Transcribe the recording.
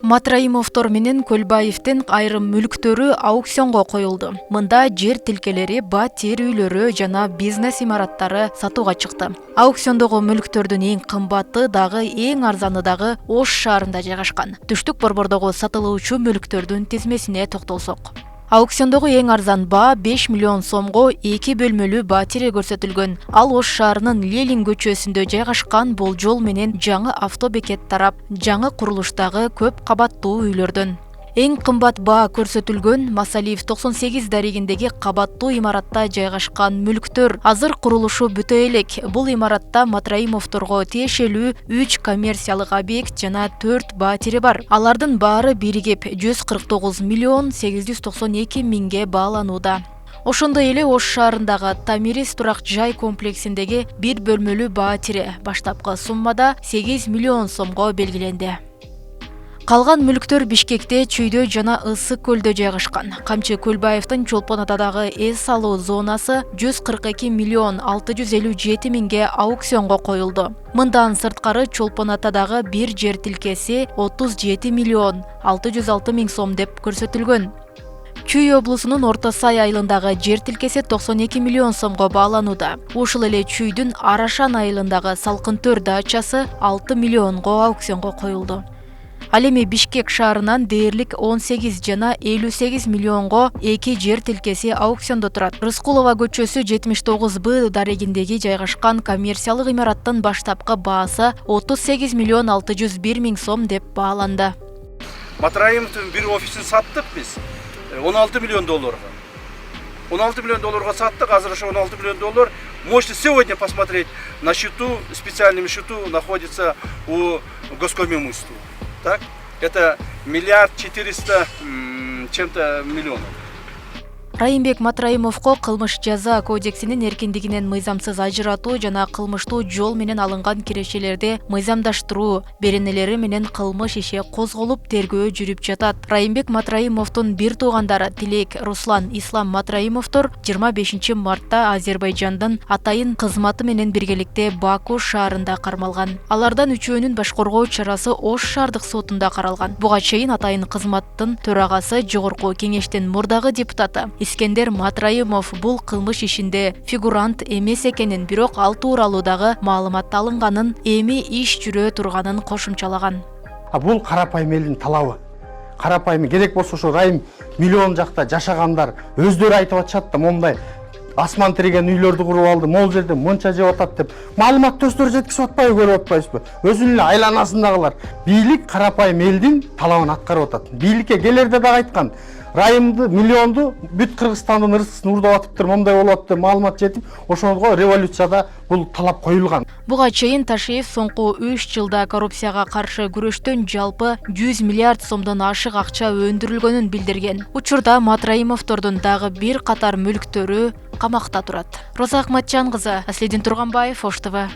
Матраимовдор менен Көлбаевдин айрым мүлктөрү аукционго коюлду. Мында жер тилкелери, батир үйлөрү жана бизнес имараттары сатууга чыкты. Аукциондогу мүлктөрдүн эң кымбаты дагы эң арзаны дагы Ош шаарында жайгашкан. Түштүк борбордогу сатылуучу мүлктөрдүн тизмесине токтолсок. Аукциондогу эң арзан баа 5 миллион сомго 2 бөлмөлүү батире көрсөтүлгөн. Ал Ош шаарынын Ленин көчөсүндө жайгашкан болжол менен жаңы автобекет тарап, жаңы курулуштагы көп кабаттуу үйлөрдөн. Эң кымбат баа көрсөтүлгөн Масалиев 98 дарегиндеги кабаттуу имаратта жайгашкан мүлктөр. Азыр курулушу бүтө элек. Бул имаратта Матраимовдорго тиешелүү 3 коммерциялык объект жана 4 батири бар. Алардын баары биригип 149 миллион 892 миңге бааланууда. Ошондой эле Ош шаарындагы Тамирис турак жай комплексиндеги 1 бөлмөлүү батири баштапкы суммада 8 миллион сомго белгиленди. Калган мүлктөр Бишкекте, Чүйдө жана Ысык көлдө жайгашкан. Камчы Көлбаевдин Чолпон атадагы эс алуу зонасы 142 миллион 657 миңге аукционго коюлду. Мындан сырткары Чолпон атадагы бир жер тилкеси 37 миллион 606 миң сом деп көрсөтүлгөн. Чүй облусунун Орто Сай айылындагы жер тилкеси 92 миллион сомго бааланууда. Ушул эле Чүйдүн Арашан айылындагы Салкын-Төр дачасы 6 миллионго аукционго коюлду. Ал эми Бишкек шаарынан дээрлик 18 жана 58 миллионго 2 жер тилкеси аукциондо турат. Рыскулова көчөсү 79Б дарегиндеги жайгашкан коммерциялык имараттын баштапкы баасы 38 миллион 601 миң сом деп бааланды. Матраимовдун бир офисин саттык биз 16 миллион долларга. 16 миллион долларга саттык, азыр ошо 16 миллион доллар можете сегодня посмотреть на счету, специальном счету находится у Госкомимущества. Так, это 1 400 чем-то миллионов. Райымбек Матраимовго кылмыш жаза кодексинин эркиндигинен мыйзамсыз ажыратуу жана кылмыштуу жол менен алынган кирешелерди мыйзамдаштыруу беренелери менен кылмыш иши козголуп тергөө жүрүп жатат. Райымбек Матраимовдун бир туугандары Тилек, Руслан, Ислам Матраимовдор 25 мартта Азербайжандын атайын кызматы менен биргеликте Баку шаарында кармалган. Алардан үчөөнүн башкаруу чарасы Ош шаардык сотунда каралган. Буга чейин атайын кызматтын төрагасы Жогорку кеңештин мурдагы депутаты Искендер Матраимов бул кылмыш ишинде фигурант эмес экенин, бирок ал тууралуу дагы маалымат алынганын, эми иш жүрө турганын кошумчалаган. Бул карапайым элдин талабы. Карапайым керек болсо ошо Райым миллион жакта жашагандар өздөрү айтып атышат да, мондай асман тиреген үйлөрдү куруп алды, могул жерде мынча жеп атат деп. Маалыматты өздөрү жеткизип атпайбы, көрүп атпайсызбы? Өзүнүн эле айланасындагылар. Бийлик карапайым элдин талабын аткарып атат. Бийликке келерде дагы айткан, Райымды миллионду бүт Кыргызстандын ырыскысын урдап атыптыр, мондай болуп атыптыр, маалымат жетип, ошого революцияда бул талап коюлган. Буга чейин Ташиев соңку 3 жылда коррупцияга каршы күрөштөн жалпы 100 миллиард сомдон ашык акча өндүрүлгөнүн билдирген. Учурда Матраимовдордун дагы бир катар мүлктөрү камакта турат. Роза Акматжан кызы, Аслидин Турганбаев, Ош ТВ.